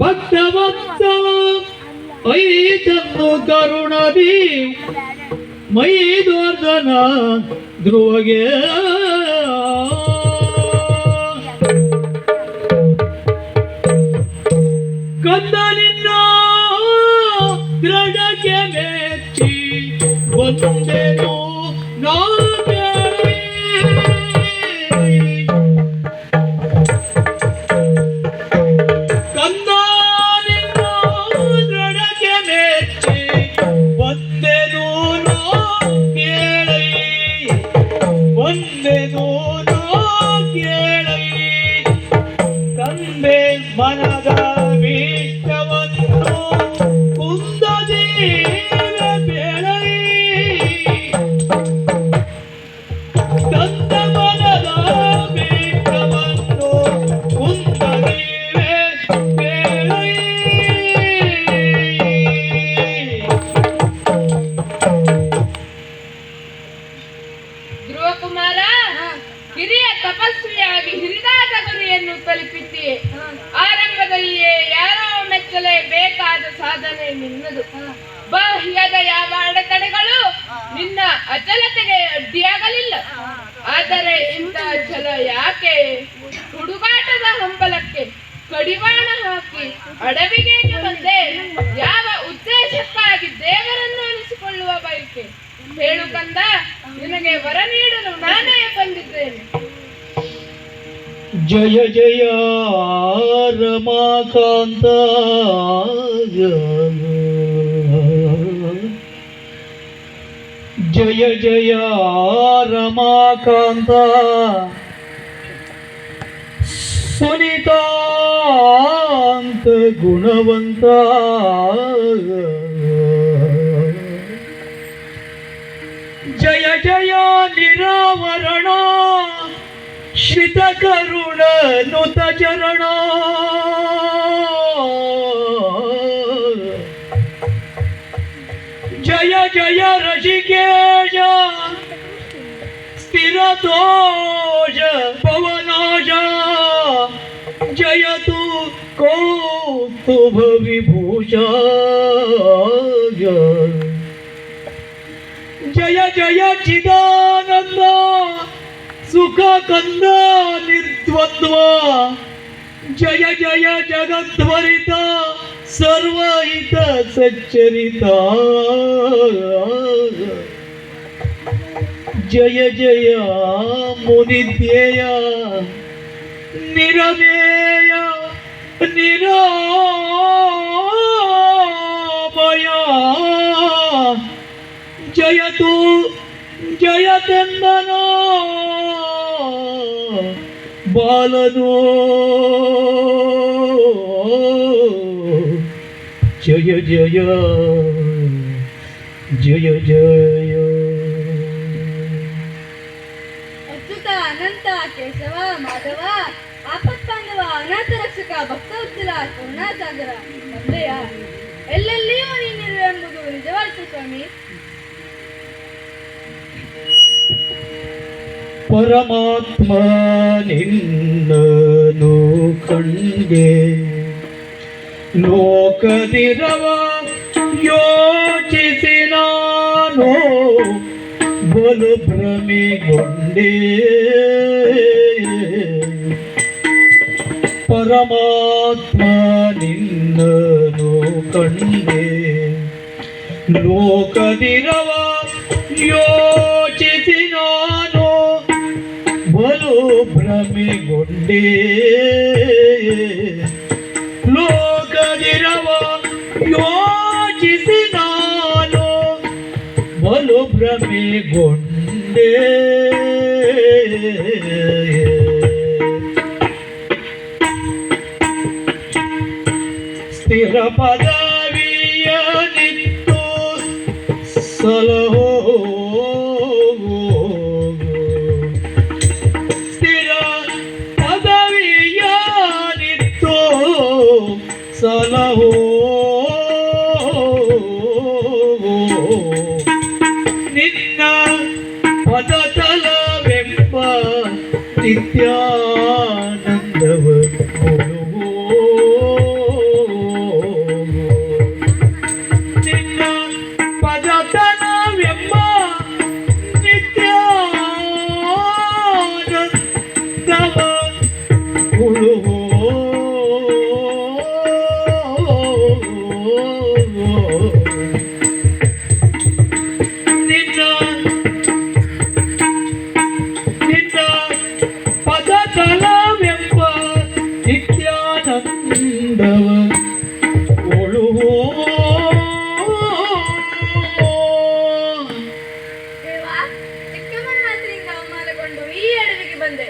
ಭಕ್ತವತ್ಸಲ ಐತನ್ನು ಕರುಣದಿ ಮೈದೋರ್ಧನ ಧ್ರುವಗೆ ಕಂದ ನಿನ್ನ ದೃಢಕ್ಕೆ ಮೆಚ್ಚಿ ಬಂದೆನು ನಾ ಮನದ ಭೀಷ್ಟವನ್ನು ಕುಂದದಿ ಬೆಳೈ ತಂದ ಮನದ ಭೀಷ್ಟವನ್ನು ಕುಂದದಿ ಬೆಳೈ ಧ್ರುವಕುಮಾರ ಹಿರಿಯ ತಪಸ್ವಿಯಾಗಿ ಹಿರಿದಾದ ಗುರಿಯನ್ನು ತಲುಪಿಸಿ ಆರಂಭದಲ್ಲಿಯೇ ಯಾರೋ ಮೆಚ್ಚಲೇಬೇಕಾದ ಸಾಧನೆ ನಿನ್ನದು. ಬಾಹ್ಯದ ಯಾವ ಅಡೆತಡೆಗಳು ನಿನ್ನ ಅಚಲತೆಗೆ ಅಡ್ಡಿಯಾಗಲಿಲ್ಲ. ಆದರೆ ಇಂಥ ಛಲ ಯಾಕೆ? ಹುಡುಗಾಟದ ಹಂಬಲಕ್ಕೆ ಕಡಿವಾಣ ಹಾಕಿ ಅಡವಿಗೆ ಬಂದೆ. ಯಾವ ಉದ್ದೇಶಕ್ಕಾಗಿ ದೇವರನ್ನು ಅನಿಸಿಕೊಳ್ಳುವ ಬಯಕೆ? ಹೇಳು ಕಂದ, ನಿನಗೆ ವರ ನೀಡಲು ನಾನೇ ಬಂದಿದ್ದೇನೆ. ಜಯ ಜಯ ರಮಾಕಾಂತ, ಜಯ ಜಯ ರಮಾಕಾಂತ, ಸುನಿತಾಂತ ಗುಣವಂತ, ಜಯ ಜಯ ನಿರಾವರಣ ಶ್ರಿತ ಕರುಣ ನುತ ಚರಣ, ಜಯ ಜಯ ರಸಿಕೇಶ ಸ್ಥಿರ ದೋಷ ಪವನಾಶ, ಜಯತು ಕೌಸ್ತುಭ ವಿಭೂಷ, ಜಯ ಜಯ ಚಿದಾನಂದ ಸುಖ ಕಂದ ನಿರ್ದ್ವಂದ್ವ, ಜಯ ಜಯ ಜಗದ್ವರಿತ ಸರ್ವಹಿತ ಸಚ್ಚರಿತ, ಜಯ ಜಯ ಮುನಿಧ್ಯೇಯ ನಿರಮೇಯ ನಿರಾಮಯ, ಜಯತು ಜಯತೆಂದನೋ ಬಾಲನೋ, ಜಯ ಜಯ ಜಯ ಜಯ. ಅಚ್ಯುತ ಅನಂತ ಕೇಶವ ಮಾಧವ ಆಪತ್ಪಾಂಡವ ಅನಾಥ ರಕ್ಷಕ ಭಕ್ತವತ್ಸಲ ಕರುಣಾಸಾಗರ ತಂದೆಯ ಎಲ್ಲೆಲ್ಲಿಯೂ ನೀನಿರು ಎಂಬುದು ನಿಜವಾಯಿತು ಸ್ವಾಮಿ. ಪರಮಾತ್ಮ ನಿನ್ನನು ಕಂಡೆ ಲೋಕದಿರವ ಯೋಚಿಸಿ ನಾನು ಬಲು ಭ್ರಮೆಗೊಂಡೆ, ಪರಮಾತ್ಮ ನಿನ್ನನು ಕಂಡೆ ಲೋಕದಿರವ ಯೋಚಿಸಿ ನಾನು ಬಲು ಭ್ರಮೆಗೊಂಡೆ, ಲೋಕದಿರವ ಯೋಚಿಸಿ ನಾನು ಬಲು ಭ್ರಮೆಗೊಂಡೆ, ಸ್ಥಿರ ಪದವಿಯ ನಿತ್ತು ಸಲಹೋ, ಸ್ಥಿರ ಪದವಿಯ ನಿತ್ತು ಸಲಹೋ, ನಿನ್ನ ಪದತಲವೆಂಬ ನಿತ್ಯಾನಂದವ ಕೊಡುವೋ, ಕಂಡವ ಉಳುವೋ ದೇವ, ಚಿಕ್ಕ ಮನಸ್ಸಿನಿಂದ ಅವಮಾನಗೊಂಡು ಈ ಅಡವಿಗೆ ಬಂದೆ.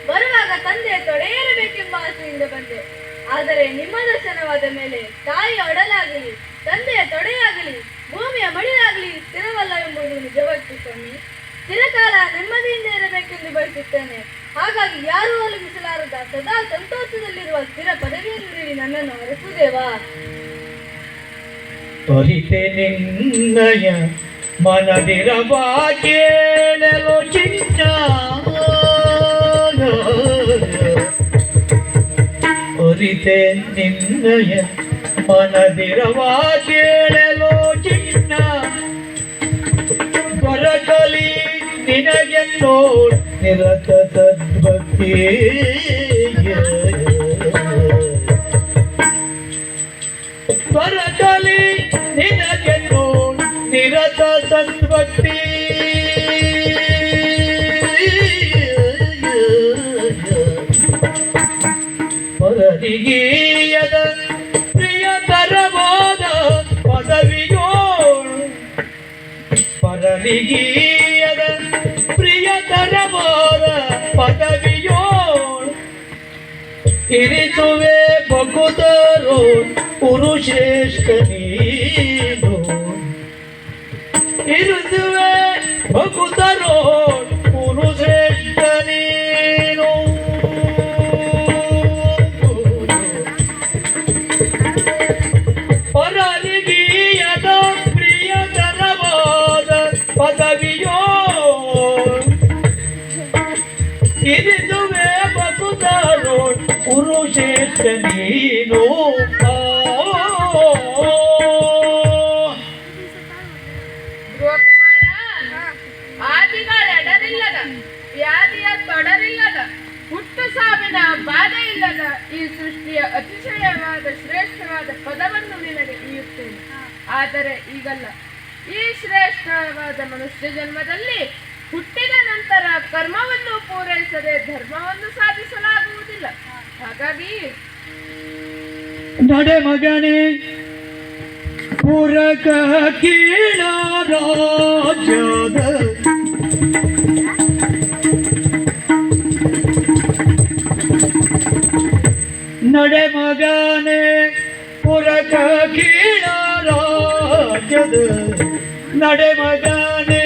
ಬರುವಾಗ ತಂದೆ ತೊಡೆಯೇರಬೇಕೆಂಬ ಆಸೆಯಿಂದ ಬಂದೆ. ಆದರೆ ನಿಮ್ಮ ದರ್ಶನವಾದ ಮೇಲೆ ತಾಯಿಯ ಒಡಲಾಗಲಿ ತಂದೆಯ ತೊಡೆಯಾಗಲಿ ಭೂಮಿಯ ಮಡಿಯಾಗಲಿ ಸ್ಥಿರವಲ್ಲ ಎಂಬುದು ನಿಜವಾಗ್ತು ಸ್ವಾಮಿ. ಚಿರಕಾಲ ನೆಮ್ಮದಿಯಿಂದ ಇರಬೇಕೆಂದು ಬಯಸುತ್ತೇನೆ. ಹಾಗಾಗಿ ಯಾರೂ ಒಲಗಿಸಲಾರದ ಸದಾ ಸಂತೋಷದಲ್ಲಿರುವ ಸ್ಥಿರ ಪದವಿಯನ್ನು ನೀಡಿ ನನ್ನನ್ನು ಹರಸುದೇವಾ. ಅರಿತೆ ನಿನ್ನಯ ಮನದಿರವ ಕೇಳಲು ಚಿನ್ನ ಅರಿತೆ ನಿನ್ನಯ ಮನದಿರವ ಕೇಳಲು ಚಿನ್ನ ದೊರಕಲಿ ನಿನಗೆಲ್ಲೋ ನಿರತ ಸದ್ಭಕ್ತಿ ದೊರಕಲಿ ನಿನಗೆಲ್ಲೋ ನಿರತ ಸದ್ಭಕ್ತಿ ಪರನಿಗೀಯದ ಪ್ರಿಯತರವಾದ ಪದವಿಯೋ ಪರನಿಗೀಯದ ಪ್ರಿಯತರವಾದ ಪದವಿಯೋ ಇರಿಸುವೆ ಬಗುದರು ಪುರುಷೇಷ್ಠ ನೀನು ಇರಿಸುವೆ ಬಗುದರು ಪುರುಷೇಷ್ಠ ನೀನು ಪರನಿಗೀಯದ ಪ್ರಿಯತರವಾದ ಪದವಿಯೋ ಇರಿಸುವೆ ಬಗುದರು ಪುರುಷೇಷ್ಠ ನೀನು ಧ್ರುವಕುಮಾರ, ಆದಿಗಳೆಡರಿಲ್ಲದ ವ್ಯಾಧಿಯ ತೊಡರಿಲ್ಲದ ಹುಟ್ಟು ಸಾವಿನ ಬಾಧೆ ಇಲ್ಲದ ಈ ಸೃಷ್ಟಿಯ ಅತಿಶಯವಾದ ಶ್ರೇಷ್ಠವಾದ ಪದವನ್ನು ನಿನಗೆ ಇಯುತ್ತೇನೆ. ಆದರೆ ಈಗಲ್ಲ. ಈ ಶ್ರೇಷ್ಠವಾದ ಮನುಷ್ಯ ಜನ್ಮದಲ್ಲಿ ಹುಟ್ಟಿದ ನಂತರ ಕರ್ಮವನ್ನು ಪೂರೈಸದೆ ಧರ್ಮವನ್ನು ಸಾಧಿಸಲಾಗುವುದಿಲ್ಲ. ಹಾಗಾಗಿ ನಡೆ ಮಗನೇ ಪುರಕ ಕೀಳ ರಾಜ್ಯದ ನಡೆ ಮಗನೇ ಪುರಕ ಕೀಳ ರಾಜ್ಯದ ನಡೆ ಮಗನೇ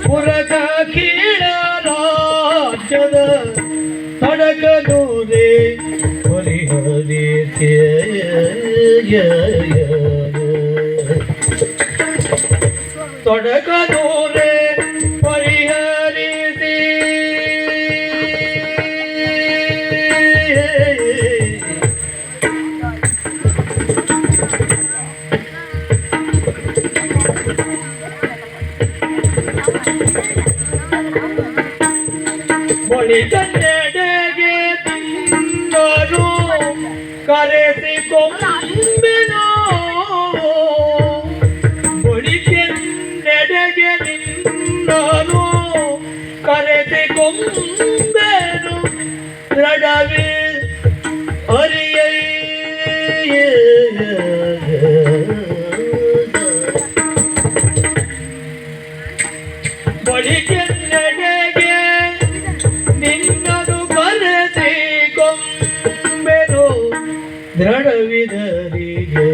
ಪುರಕ ಕೀಳ ರಾಜ್ಯದ ತಡಕನೂರೇ ಹರಿಹರಿತ್ಯ ತೊಡಕನೂರೇ ಪರಿಹರಿಸಿ ಬಳಿಕನ್ನೆಡೆಗೆ ತಿಂದರು ಕರೆಸಿಕೊಂಬೆನೋ ಬಳಿಕೆನ್ನೆಡೆಗೆ ನಿನ್ನನು ಕರೆಸಿಕೊಂಬೆನು ದೃಢವೇ ಹರಿಯೈ ಬಳಿಕೆನ್ನೆಡೆಗೆ ನಿನ್ನನು ಕರೆಸಿಕೊಂಬೆನು ದೃಢವಿದರಿಗೆ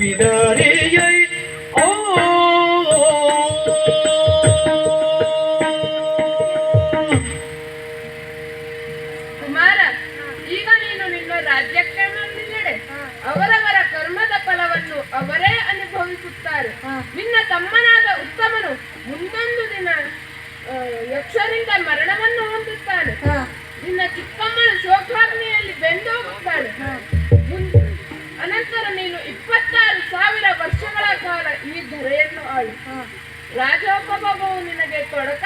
ವಿನರಿಯೈ ಓ ಕುಮಾರ, ಈಗ ನೀನು ನಿನ್ನ ರಾಜ್ಯಕ್ಕೆ ನಡೆ. ಅವರವರ ಕರ್ಮದ ಫಲವನ್ನು ಅವರೇ ಅನುಭವಿಸುತ್ತಾರೆ. ನಿನ್ನ ತಮ್ಮನಾದ ಉತ್ತಮನು ಮುಂದೊಂದು ದಿನ ಯಕ್ಷರಿಂದ ಮರಣವನ್ನು ಹೊಂದುತ್ತಾನೆ. ನಿನ್ನ ಚಿಕ್ಕಮ್ಮನ ಶೋಕಾಗ್ನಿಯಲ್ಲಿ ಬೆಂದೋಗುತ್ತಾಳೆ. ಅನಂತರ ನೀನು 26,000 ವರ್ಷಗಳ ಕಾಲ ಈ ಧರೆಯನ್ನು ಆಳು. ರಾಜೋಪಭೋಗವು ನಿನಗೆ ತೊಡಕ